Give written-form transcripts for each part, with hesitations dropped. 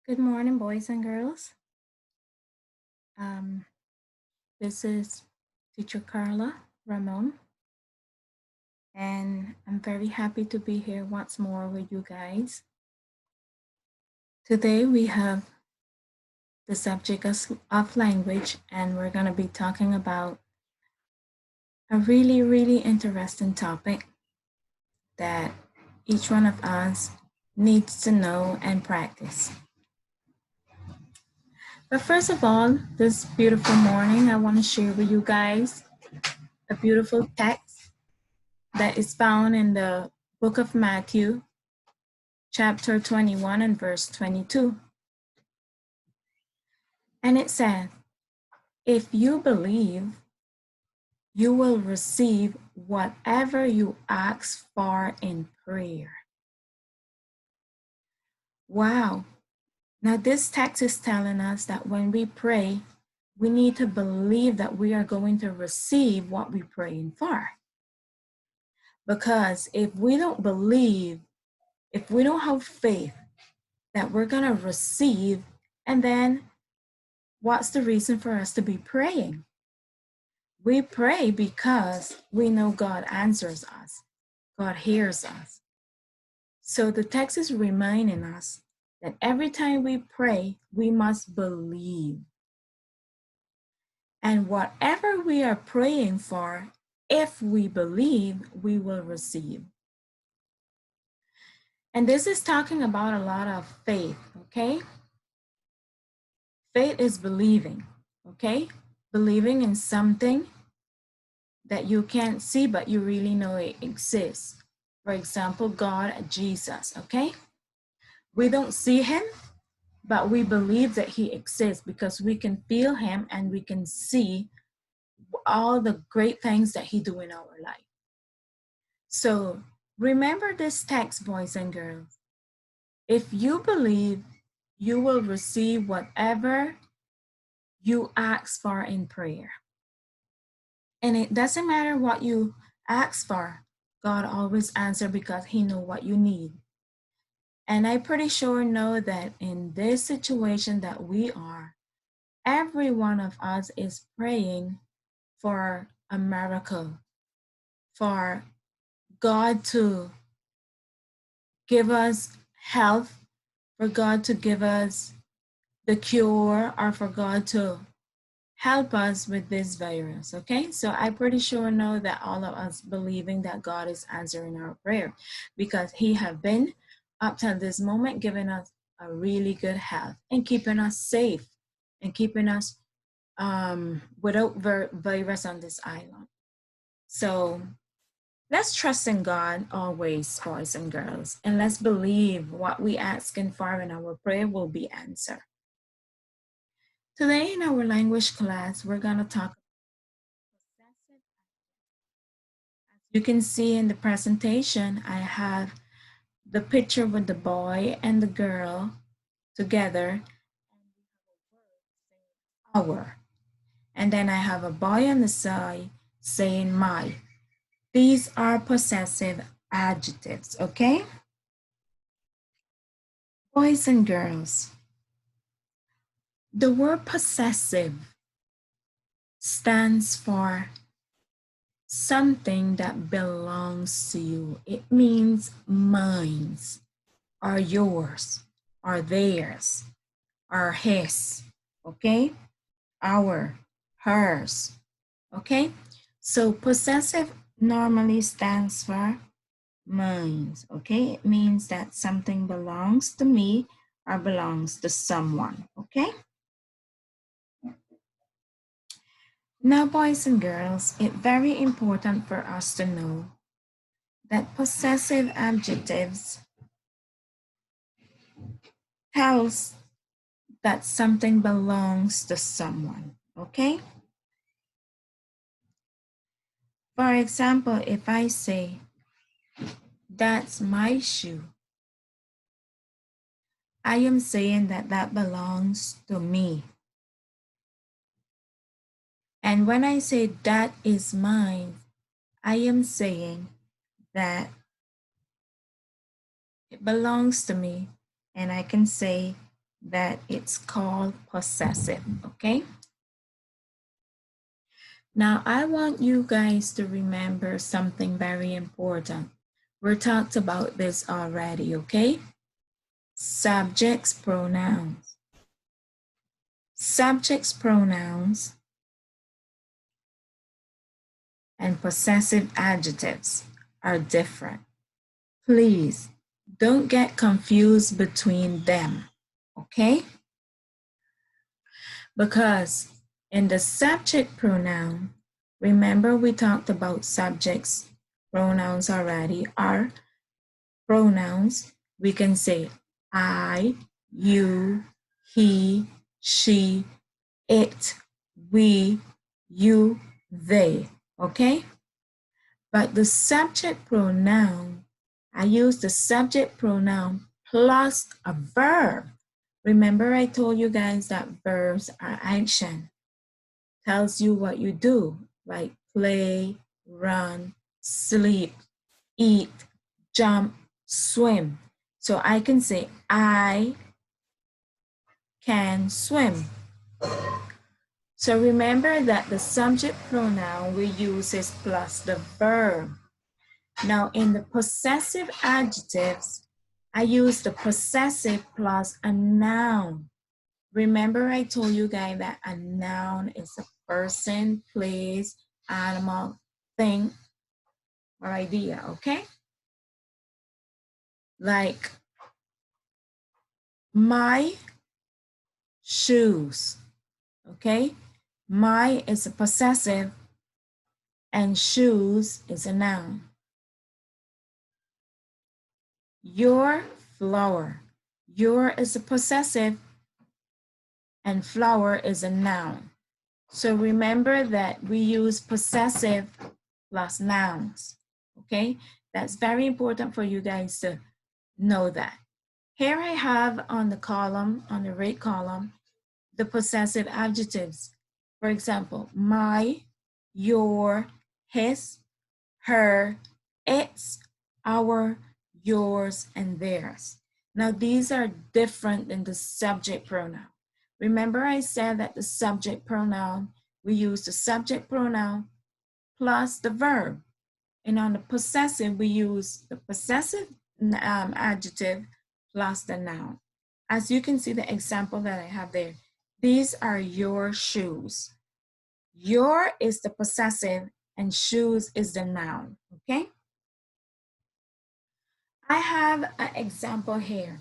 Good morning, boys and girls. Um, this is Teacher Carla Ramon, and I'm very happy to be here once more with you guys. Today we have the subject of language, and we're going to be talking about a really interesting topic that each one of us needs to know and practice. But first of all, this beautiful morning, I want to share with you guys a beautiful text that is found in the book of Matthew, chapter 21 and verse 22. And it says, if you believe, you will receive whatever you ask for in prayer. Wow. Now, this text is telling us that when we pray, we need to believe that we are going to receive what we're praying for. Because if we don't believe, if we don't have faith that we're going to receive, and then what's the reason for us to be praying? We pray because we know God answers us, God hears us. So the text is reminding us that every time we pray, we must believe. And whatever we are praying for, if we believe, we will receive. And this is talking about a lot of faith, okay? Faith is believing, okay? Believing in something that you can't see, but you really know it exists. For example, God, Jesus, okay? We don't see him, but we believe that he exists because we can feel him and we can see all the great things that he do in our life. So remember this text, boys and girls. If you believe, you will receive whatever you ask for in prayer. And it doesn't matter what you ask for, God always answers because he knows what you need. And I pretty sure know that in this situation that we are, every one of us is praying for a miracle, for God to give us health, for God to give us the cure, or for God to help us with this virus. Okay, so I pretty sure know that all of us believing that God is answering our prayer because he have been up to this moment giving us a really good health and keeping us safe and keeping us without virus on this island. So let's trust in God always, boys and girls, and let's believe what we asking for in our prayer will be answered. Today in our language class, we're going to talk about possessive. As you can see in the presentation, I have the picture with the boy and the girl together, and we have a word saying our. And then I have a boy on the side saying my. These are possessive adjectives, okay? Boys and girls, the word possessive stands for something that belongs to you. It means mine, or yours, or theirs, or his, okay? Our, hers, okay? So possessive normally stands for mine, okay? It means that something belongs to me or belongs to someone, okay? Now, boys and girls, it's very important for us to know that possessive adjectives tells that something belongs to someone, okay? For example, if I say, that's my shoe, I am saying that that belongs to me. And when I say that is mine, I am saying that it belongs to me, and I can say that it's called possessive, okay? Now, I want you guys to remember something very important. We talked about this already, okay? Subjects, pronouns. Subjects, pronouns, and possessive adjectives are different. Please don't get confused between them, okay? Because in the subject pronoun, remember we talked about subjects, pronouns already, are pronouns. We can say I, you, he, she, it, we, you, they, okay? But the subject pronoun, I use the subject pronoun plus a verb. Remember I told you guys that verbs are action, tells you what you do, like play, run, sleep, eat, jump, swim. So I can say, I can swim. So remember that the subject pronoun we use is plus the verb. Now in the possessive adjectives, I use the possessive plus a noun. Remember I told you guys that a noun is a person, place, animal, thing, or idea, okay? Like my shoes, okay? My is a possessive and shoes is a noun. Your flower. Your is a possessive and flower is a noun. So remember that we use possessive plus nouns, okay? That's very important for you guys to know that. Here I have on the column, on the right column, the possessive adjectives. For example, my, your, his, her, its, our, yours, and theirs. Now these are different than the subject pronoun. Remember I said that the subject pronoun, we use the subject pronoun plus the verb. And on the possessive, we use the possessive adjective plus the noun. As you can see the example that I have there, these are your shoes. Your is the possessive and shoes is the noun, okay? I have an example here.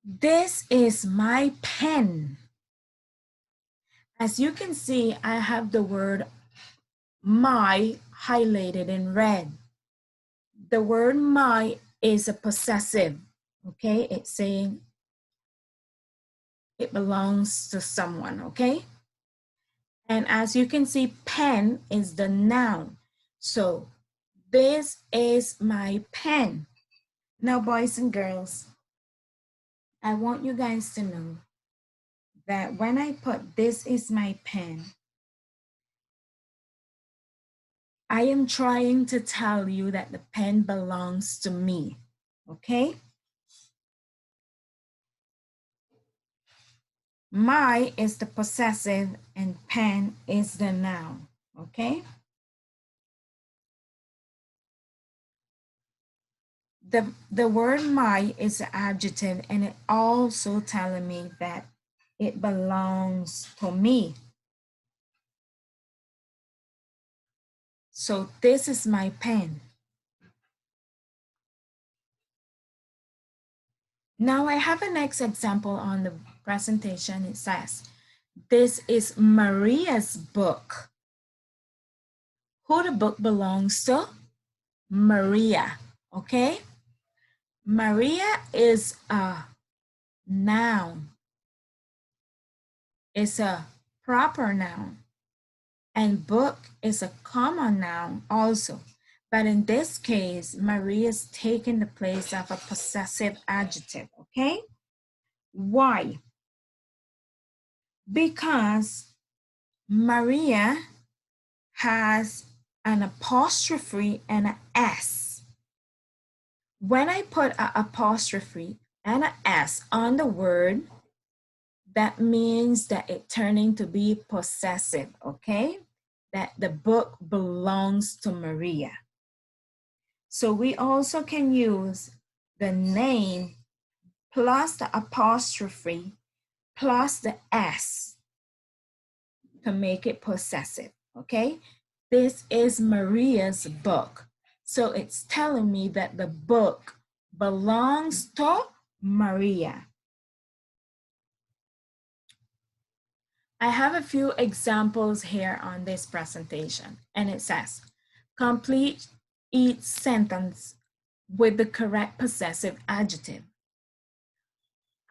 This is my pen. As you can see, I have the word my highlighted in red. The word my is a possessive, okay? It's saying it belongs to someone, okay? And as you can see, pen is the noun. So this is my pen. Now, boys and girls, I want you guys to know that when I put this is my pen, I am trying to tell you that the pen belongs to me, okay? My is the possessive and pen is the noun, okay? The word my is an adjective and it also telling me that it belongs to me. So this is my pen. Now I have a next example on the presentation. It says, this is Maria's book. Who the book belongs to? Maria, okay? Maria is a noun. It's a proper noun. And book is a common noun also. But in this case, Maria is taking the place of a possessive adjective, okay? Why? Because Maria has an apostrophe and an S. When I put an apostrophe, and an S on the word, that means that it turning to be possessive, okay? That the book belongs to Maria. So we also can use the name plus the apostrophe plus the S to make it possessive, okay? This is Maria's book. So it's telling me that the book belongs to Maria. I have a few examples here on this presentation, and it says, complete each sentence with the correct possessive adjective.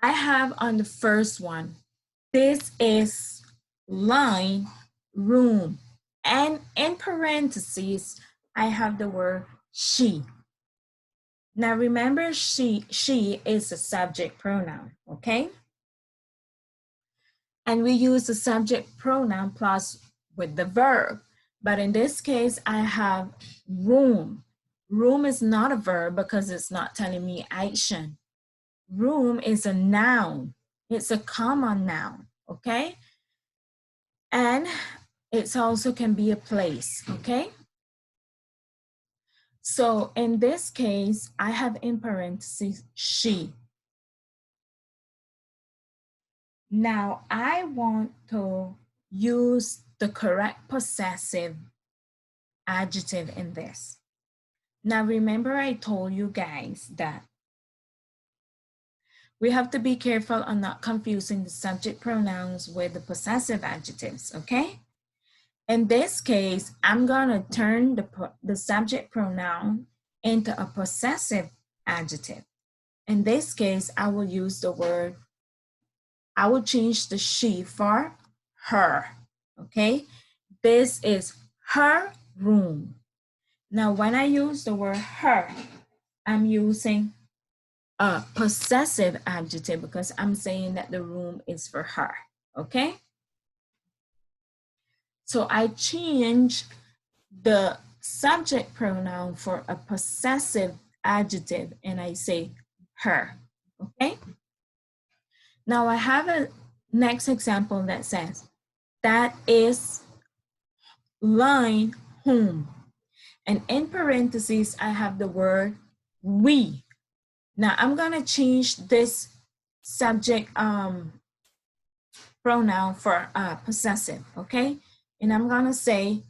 I have on the first one, this is line, room, and in parentheses, I have the word she. Now remember, she is a subject pronoun, okay? And we use the subject pronoun plus with the verb. But in this case, I have room. Room is not a verb because it's not telling me action. Room is a noun. It's a common noun, okay? And it also can be a place, okay? So in this case, I have in parentheses, she. Now I want to use the correct possessive adjective in this. Now remember I told you guys that we have to be careful on not confusing the subject pronouns with the possessive adjectives, okay? In this case, I'm gonna turn the subject pronoun into a possessive adjective. In this case, I will use the word, I will change the she for her, okay? This is her room. Now, when I use the word her, I'm using a possessive adjective because I'm saying that the room is for her, okay? So I change the subject pronoun for a possessive adjective and I say her, okay? Now I have a next example that says, that is line home. And in parentheses, I have the word we. Now I'm gonna change this subject pronoun for possessive, okay? And I'm gonna say,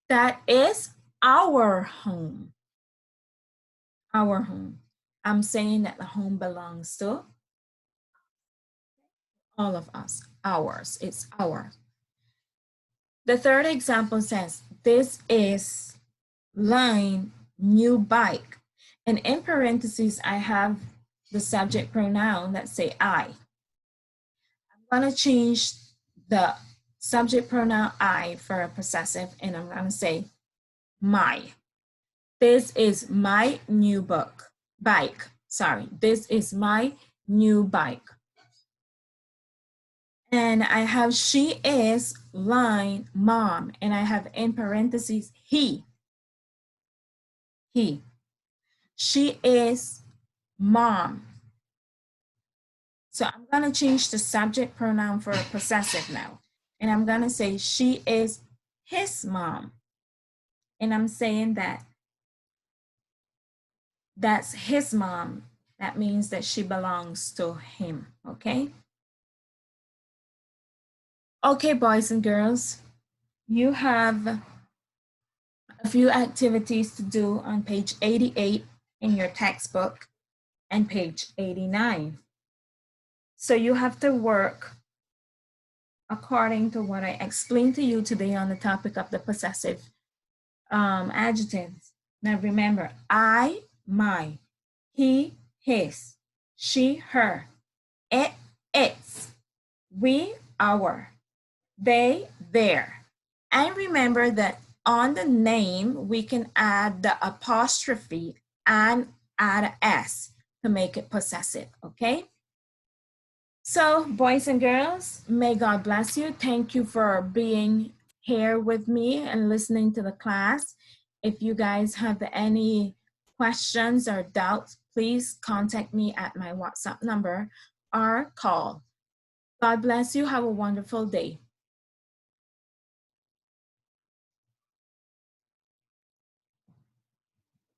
that is our home. Our home. I'm saying that the home belongs to all of us. Ours. It's ours. The third example says, this is line new bike. And in parentheses, I have the subject pronoun that say I. I'm going to change the subject pronoun I for a possessive, and I'm going to say my. This is my new bike. Sorry, this is my new bike. And I have she is line mom, and I have in parentheses he. He. She is mom. So I'm going to change the subject pronoun for a possessive now. And I'm going to say she is his mom. And I'm saying that that's his mom. That means that she belongs to him, okay? Okay, boys and girls, you have a few activities to do on page 88 in your textbook and page 89. So you have to work according to what I explained to you today on the topic of the possessive adjectives. Now remember, I, my, he, his, she, her, it, its, we, our, they, their. And remember that on the name, we can add the apostrophe and add an S to make it possessive, okay? So, boys and girls, may God bless you. Thank you for being here with me and listening to the class. If you guys have any questions or doubts, please contact me at my WhatsApp number or call. God bless you. Have a wonderful day.